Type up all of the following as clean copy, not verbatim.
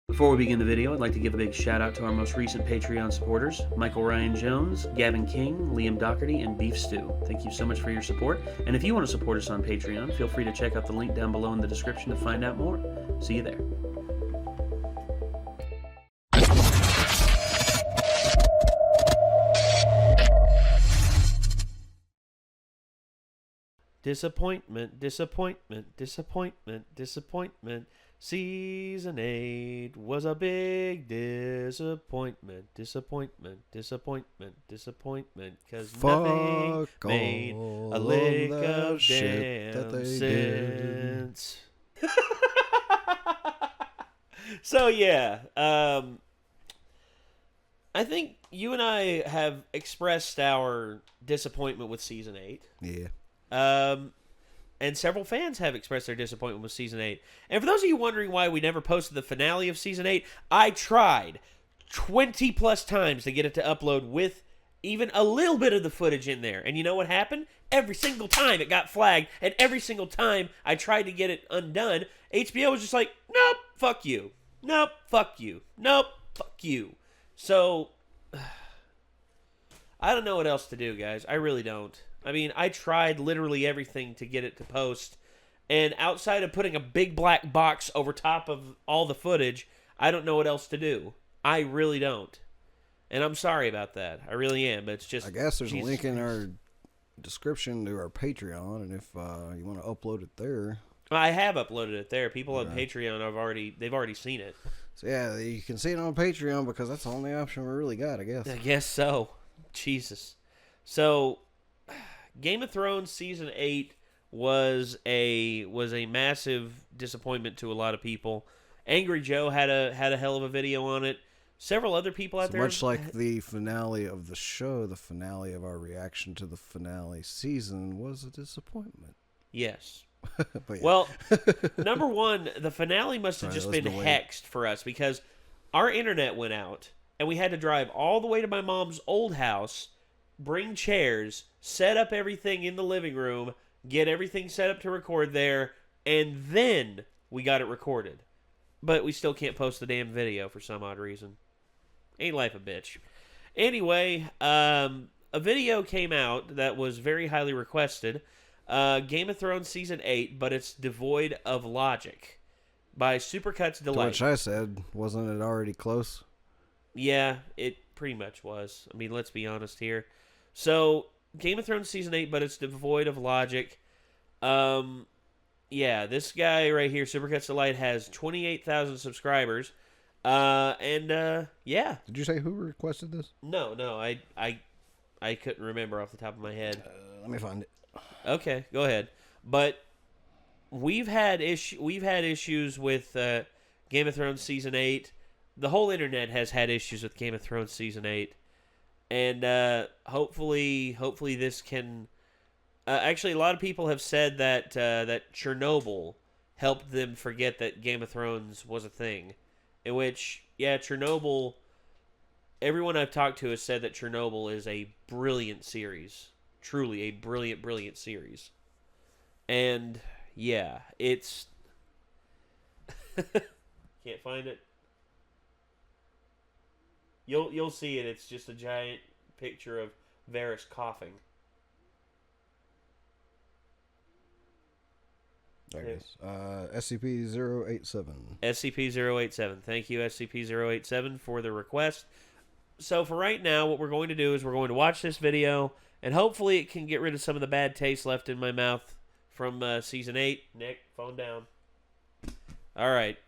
Before we begin the video, I'd like to give a big shout out to our most recent Patreon supporters, Michael Ryan Jones, Gavin King, Liam Doherty, and Beef Stew. Thank you so much for your support, and if you want to support us on Patreon, feel free to check out the link down below in the description to find out more. See you there. Disappointment, disappointment, disappointment, disappointment. Season 8 was a big disappointment, disappointment, disappointment, disappointment, because nothing made a lick of damn sense. So yeah, I think you and I have expressed our disappointment with Season 8. Yeah. And several fans have expressed their disappointment with Season 8. And for those of you wondering why we never posted the finale of Season 8, I tried 20 plus times to get it to upload with even a little bit of the footage in there. And you know what happened? Every single time it got flagged, and every single time I tried to get it undone, HBO was just like, nope, fuck you. Nope, fuck you. Nope, fuck you. So, I don't know what else to do, guys. I really don't. I mean, I tried literally everything to get it to post, and outside of putting a big black box over top of all the footage, I don't know what else to do. I really don't. And I'm sorry about that. I really am, but it's just... I guess there's a link in our description to our Patreon, and if you want to upload it there... I have uploaded it there. People on Patreon they've already seen it. So yeah, you can see it on Patreon because that's the only option we really got, I guess. I guess so. Jesus. So... Game of Thrones Season 8 was a massive disappointment to a lot of people. Angry Joe had a hell of a video on it. Several other people out there. Much like the finale of the show, the finale of our reaction to the finale season was a disappointment. Yes. But yeah. Well, number one, the finale must have just been hexed for us because our internet went out and we had to drive all the way to my mom's old house, bring chairs, set up everything in the living room, get everything set up to record there, and then we got it recorded. But we still can't post the damn video for some odd reason. Ain't life a bitch. Anyway, a video came out that was very highly requested. Game of Thrones Season 8, but it's devoid of logic. By Supercuts Delight. To which I said, wasn't it already close? Yeah, it pretty much was. I mean, let's be honest here. So, Game of Thrones Season 8, but it's devoid of logic. Yeah, this guy right here, Supercuts Delight, has 28,000 subscribers. Yeah. Did you say who requested this? No, I couldn't remember off the top of my head. Let me find it. Okay, go ahead. But we've had issues with Game of Thrones Season 8. The whole internet has had issues with Game of Thrones Season 8. And hopefully this can... actually, a lot of people have said that that Chernobyl helped them forget that Game of Thrones was a thing. In which, yeah, Chernobyl... Everyone I've talked to has said that Chernobyl is a brilliant series. Truly a brilliant, brilliant series. And, yeah, it's... Can't find it. You'll see it. It's just a giant picture of Varys coughing. There it is. SCP-087. SCP-087. Thank you, SCP-087, for the request. So for right now, what we're going to do is we're going to watch this video, and hopefully it can get rid of some of the bad taste left in my mouth from Season 8. Nick, phone down. All right.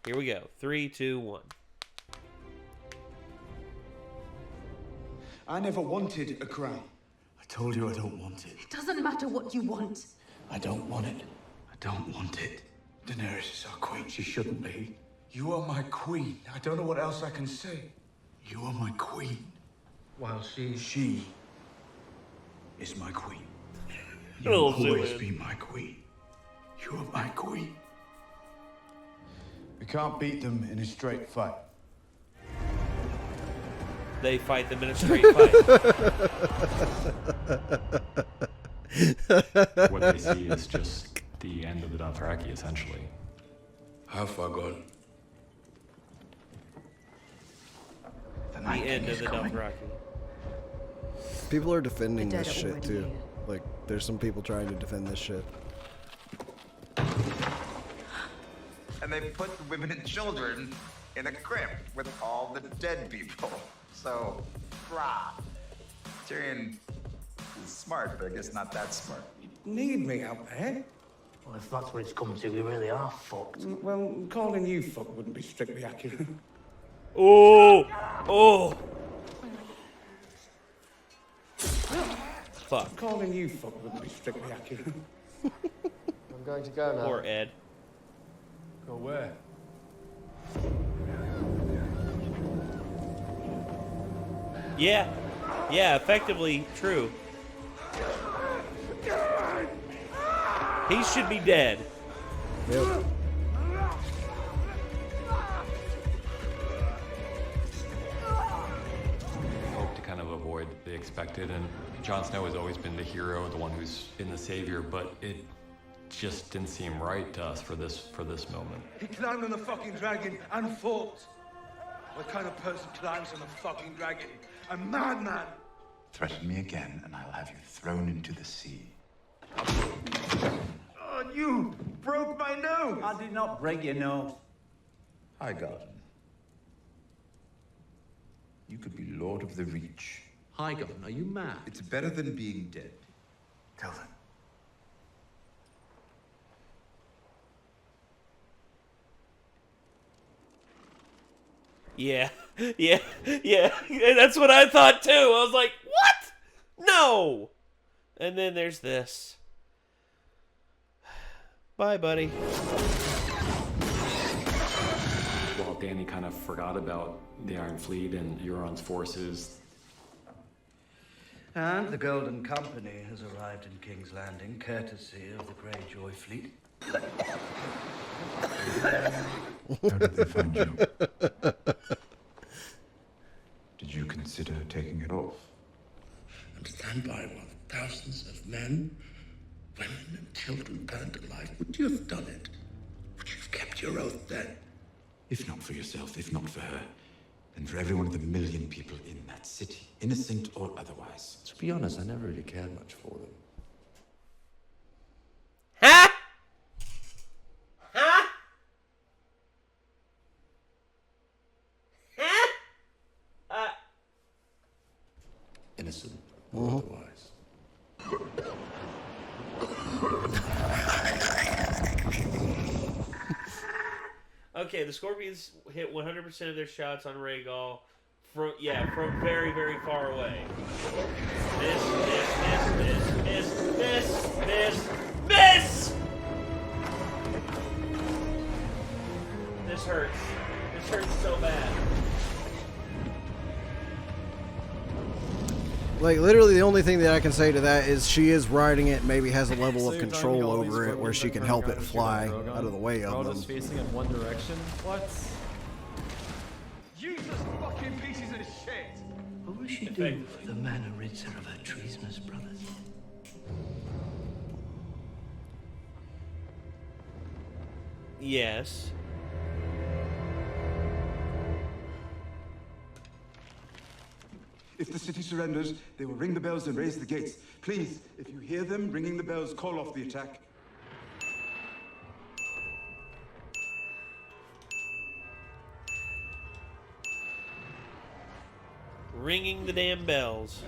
Here we go. 3, 2, 1. I never wanted a crown. I told you I don't want it. It doesn't matter what you want. I don't want it. I don't want it. Daenerys is our queen. She shouldn't be. You are my queen. I don't know what else I can say. You are my queen. While she is my queen. You will always be my queen. You are my queen. We can't beat them in a straight fight. They fight them in a straight fight. What they see is just the end of the Dothraki, essentially. How far gone? end of the Dothraki. People are defending The dead this are shit already too. here. Like, there's some people trying to defend this shit. And they put the women and children in a crypt with all the dead people. So, rah. Tyrion is smart, but I guess not that smart. Need me out there? Well, if that's what it's come to, we really are fucked. Well, calling you fuck wouldn't be strictly accurate. Oh! Oh! Fuck. Calling you fuck wouldn't be strictly accurate. I'm going to go now. Poor Ed. Go where? Yeah. Yeah, effectively true. He should be dead. Yep. Hope to kind of avoid the expected, and Jon Snow has always been the hero, the one who's been the savior, but it just didn't seem right to us for this moment. He climbed on the fucking dragon and fought. What kind of person climbs on a fucking dragon? A madman! Threaten me again, and I'll have you thrown into the sea. Oh, you broke my nose! I did not break your nose. Hi, Garden. You could be Lord of the Reach. Hi, Governor, are you mad? It's better than being dead. Tell them. Yeah. Yeah. Yeah. That's what I thought too. I was like, what? No! And then there's this. Bye, buddy. While Dany kind of forgot about the Iron Fleet and Euron's forces, And the Golden Company has arrived in King's Landing, courtesy of the Greyjoy fleet. How did they find you? Did you consider taking it off? And stand by while thousands of men, women, and children burned alive. Would you have done it? Would you have kept your oath then? If not for yourself, if not for her, then for every one of the million people in that city, innocent or otherwise. To be honest, I never really cared much for them. Huh? Huh? Huh? Innocent or otherwise. Okay, the Scorpions hit 100% of their shots on Rhaegal from very, very far away. Miss! This hurts. This hurts so bad. Like, literally the only thing that I can say to that is she is riding it, maybe has a level of control over it where she can help it fly out of the way of them. Facing in one direction? What? Useless fucking pieces of shit! What will she do for the man who rids her of her treasonous brothers? Yes. If the city surrenders, they will ring the bells and raise the gates. Please, if you hear them ringing the bells, call off the attack. Ringing the damn bells.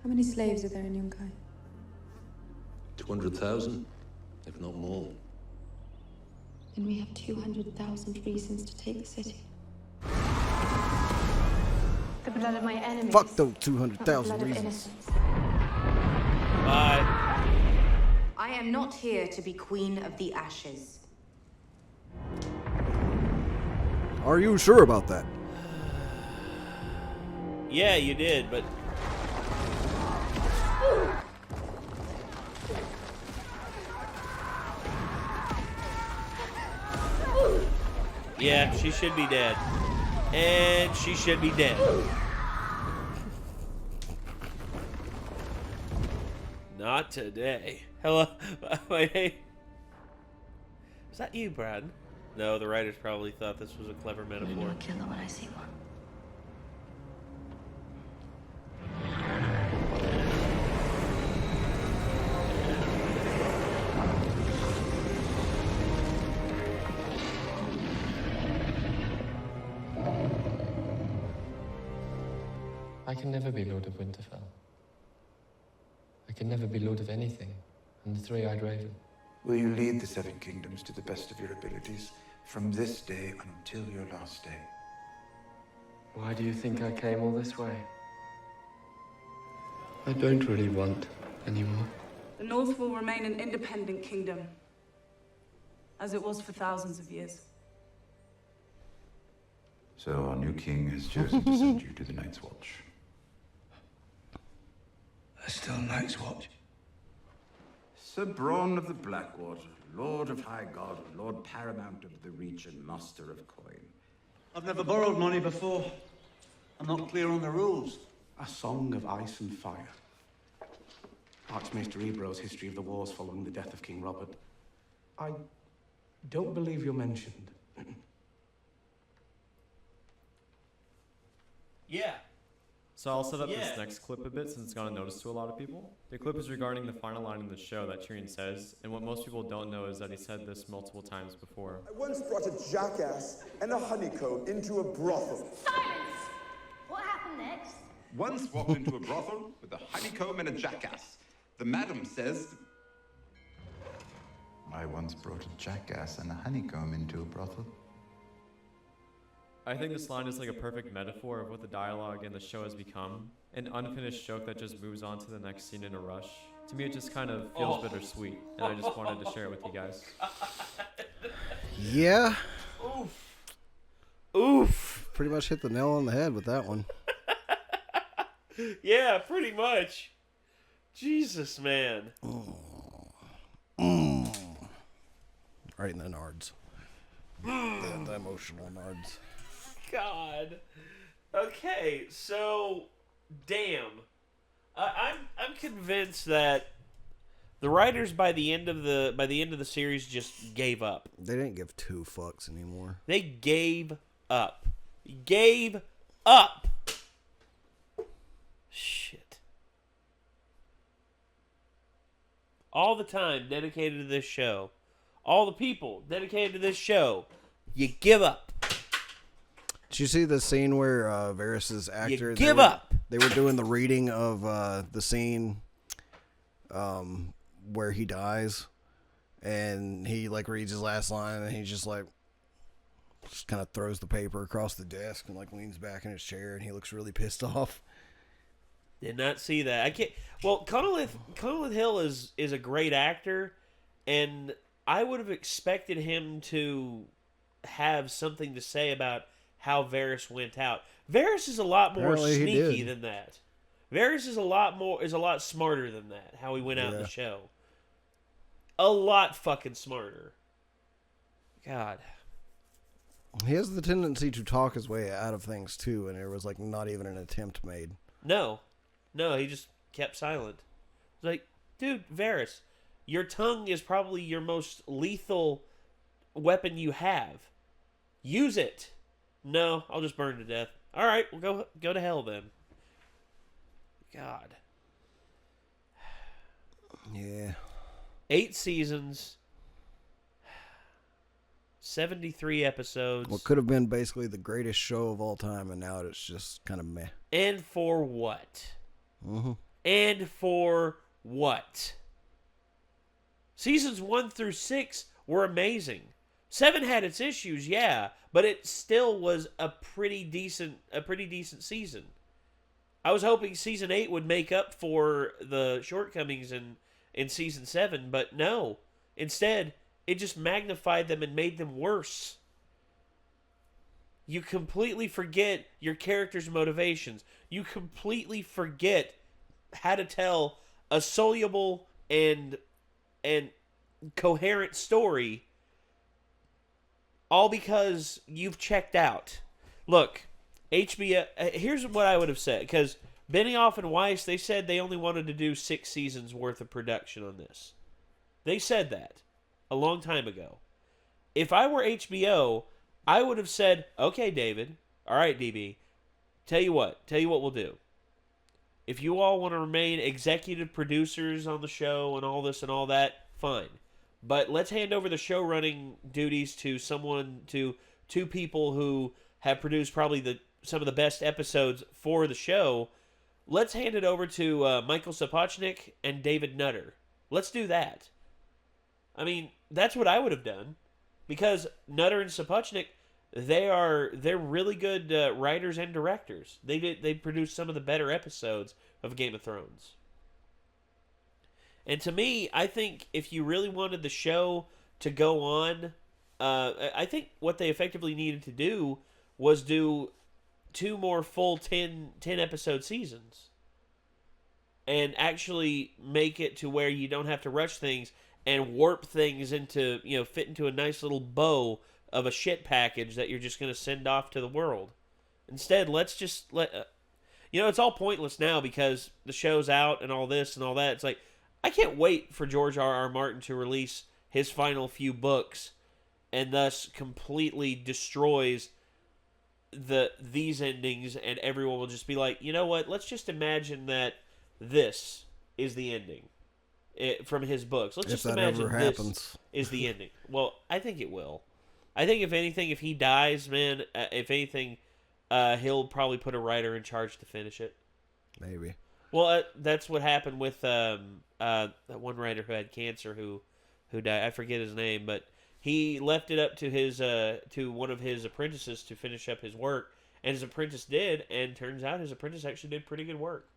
How many slaves are there in Yunkai? 200,000, if not more. Then we have 200,000 reasons to take the city. The blood of my enemies. Fuck those not the 200,000 blood of reasons. innocents. Bye. I am not here to be Queen of the Ashes. Are you sure about that? Yeah, you did, but... Yeah, she should be dead. And she should be dead. Not today. Hello. My name... Is that you, Brad? No, the writers probably thought this was a clever I metaphor. know a killer when I see one. I can never be Lord of Winterfell. I can never be Lord of anything. I'm the Three-Eyed Raven. Will you lead the Seven Kingdoms to the best of your abilities from this day until your last day? Why do you think I came all this way? I don't really want anymore. The North will remain an independent kingdom, as it was for thousands of years. So our new king has chosen to send you to the Night's Watch. There's still Night's Watch. Sir Bronn of the Blackwater, Lord of High God, Lord Paramount of the Reach, and Master of Coin. I've never borrowed money before. I'm not clear on the rules. A Song of Ice and Fire. Archmaester Ebrow's history of the wars following the death of King Robert. I don't believe you're mentioned. Yeah. So I'll set up Yeah. this next clip a bit since it's gone unnoticed to a lot of people. The clip is regarding the final line in the show that Tyrion says, and what most people don't know is that he said this multiple times before. I once brought a jackass and a honeycomb into a brothel. Silence! What happened next? Once walked into a brothel with a honeycomb and a jackass. The madam says... I once brought a jackass and a honeycomb into a brothel. I think this line is like a perfect metaphor of what the dialogue in the show has become. An unfinished joke that just moves on to the next scene in a rush. To me, it just kind of feels bittersweet, and I just wanted to share it with you guys. Yeah. Oof. Oof. Pretty much hit the nail on the head with that one. Yeah, pretty much. Jesus, man. Right in the nards. The emotional nards. God. Okay, so damn. I'm convinced that the writers by the end of the series just gave up. They didn't give two fucks anymore. They gave up. Gave up. Shit. All the time dedicated to this show. All the people dedicated to this show. You give up. Did you see the scene where Varys' actor... You give up. They were doing the reading of the scene where he dies, and he like reads his last line, and he just kind of throws the paper across the desk and like leans back in his chair, and he looks really pissed off. Did not see that. I can't. Well, Conolith Hill is a great actor, and I would have expected him to have something to say about how Varys went out. Varys is a lot more sneaky than that. Varys is a lot smarter than that. How he went out in the show. A lot fucking smarter. God. He has the tendency to talk his way out of things too, and there was like not even an attempt made. No, he just kept silent. Like, dude, Varys, your tongue is probably your most lethal weapon you have. Use it. No, I'll just burn to death. All right, we'll go to hell then. God. Yeah. 8 seasons. 73 episodes. What could have been basically the greatest show of all time, and now it's just kind of meh. And for what? Mm-hmm. And for what? Seasons 1 through 6 were amazing. 7 had its issues, yeah, but it still was a pretty decent season. I was hoping season 8 would make up for the shortcomings in season 7, but no. Instead, it just magnified them and made them worse. You completely forget your character's motivations. You completely forget how to tell a soluble and coherent story, all because you've checked out. Look, HBO, here's what I would have said, because Benioff and Weiss, they said they only wanted to do 6 seasons worth of production on this. They said that a long time ago. if I were HBO, I would have said, okay, David, all right, DB, tell you what we'll do. If you all want to remain executive producers on the show and all this and all that, fine. But let's hand over the show running duties to two people who have produced probably some of the best episodes for the show. Let's hand it over to Michael Sapochnik and David Nutter. Let's do that. I mean, that's what I would have done. Because Nutter and Sapochnik, they're really good writers and directors. They produced some of the better episodes of Game of Thrones. And to me, I think if you really wanted the show to go on, I think what they effectively needed to do was do 2 more full 10 episode seasons. And actually make it to where you don't have to rush things and warp things into, fit into a nice little bow of a shit package that you're just going to send off to the world. Instead, let's just it's all pointless now because the show's out and all this and all that. It's like, I can't wait for George R.R. Martin to release his final few books and thus completely destroys these endings, and everyone will just be like, you know what, let's just imagine that this is the ending. From his books. Let's just imagine this is the ending. Well, I think it will. I think if anything, if he dies, man, if anything, he'll probably put a writer in charge to finish it. Maybe. Well, that's what happened with that one writer who had cancer who died. I forget his name, but he left it up to his to one of his apprentices to finish up his work, and his apprentice did, and turns out his apprentice actually did pretty good work.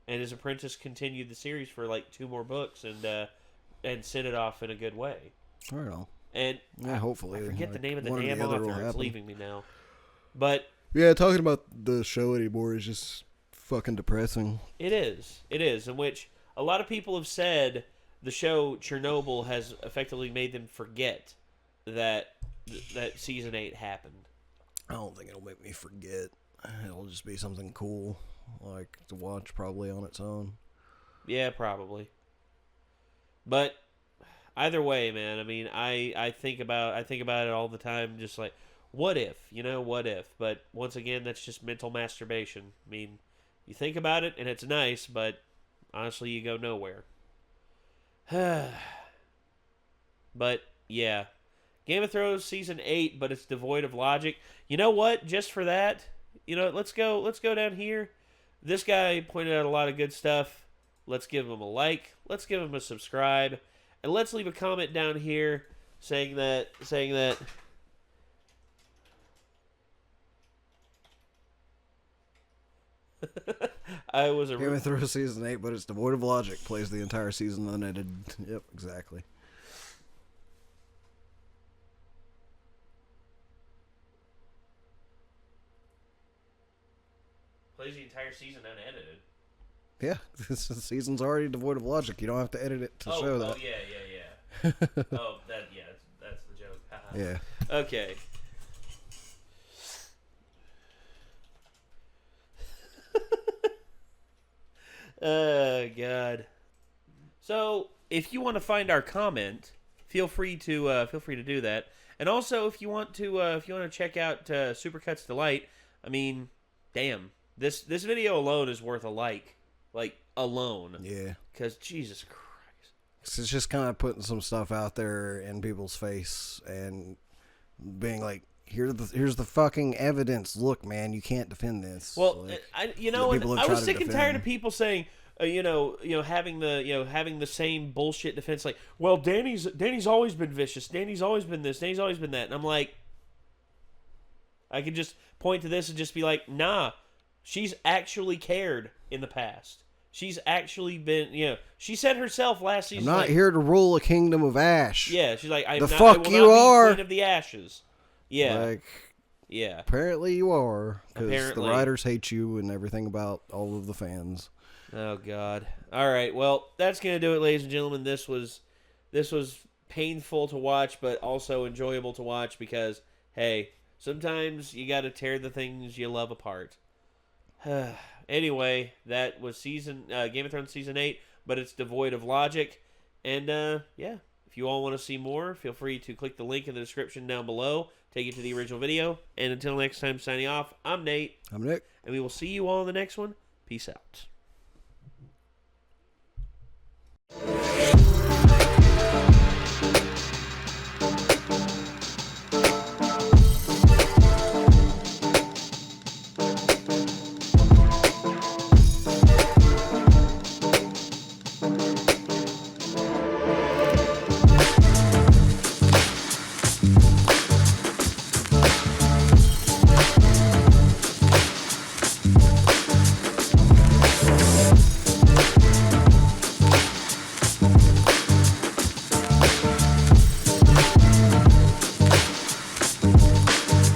And his apprentice continued the series for like 2 more books and sent it off in a good way. I don't know. And yeah, hopefully. I forget the name of the damn author. It's leaving me now. But yeah, talking about the show anymore is just fucking depressing. It is. In which a lot of people have said the show Chernobyl has effectively made them forget that season 8 happened. I don't think it'll make me forget. It'll just be something cool. Like to watch probably on its own. Yeah, probably. But either way, man, I mean, I think about it all the time, just like, what if? What if? But once again, that's just mental masturbation. I mean, you think about it and it's nice, but honestly, you go nowhere. But yeah, Game of Thrones season 8, but it's devoid of logic. You know what? Just for that, let's go down here. This guy pointed out a lot of good stuff. Let's give him a like. Let's give him a subscribe. And let's leave a comment down here saying that I was a Game of Thrones season 8, but it's devoid of logic. Plays the entire season unedited. Yep, exactly. Plays the entire season unedited. Yeah, this season's already devoid of logic. You don't have to edit it to show that. Oh, yeah. That's the joke. Yeah. Okay. Oh, God. So, if you want to find our comment, feel free to do that. And also, if you want to check out Supercuts Delight, I mean, damn. This video alone is worth a like alone. Yeah. Because Jesus Christ. It's just kind of putting some stuff out there in people's face and being like, here's the fucking evidence. Look, man, you can't defend this. Well, like, I was sick and tired of people saying, having the same bullshit defense, like, well, Danny's always been vicious. Danny's always been this. Danny's always been that. And I'm like, I could just point to this and just be like, nah. She's actually cared in the past. She's actually been, she said herself last season. I'm not here to rule a kingdom of ash. Yeah, she's like, I will fuck not you be are queen of the ashes. Yeah. Yeah. Apparently you are. Because the writers hate you and everything about all of the fans. Oh, God. All right. Well, that's going to do it, ladies and gentlemen. This was painful to watch, but also enjoyable to watch because, hey, sometimes you got to tear the things you love apart. Anyway, that was Game of Thrones season 8, but it's devoid of logic, and yeah, If you all want to see more, feel free to click the link in the description down below. Take you to the original video. And until next time, signing off, I'm Nate. I'm Nick. And we will see you all in the next one. Peace out.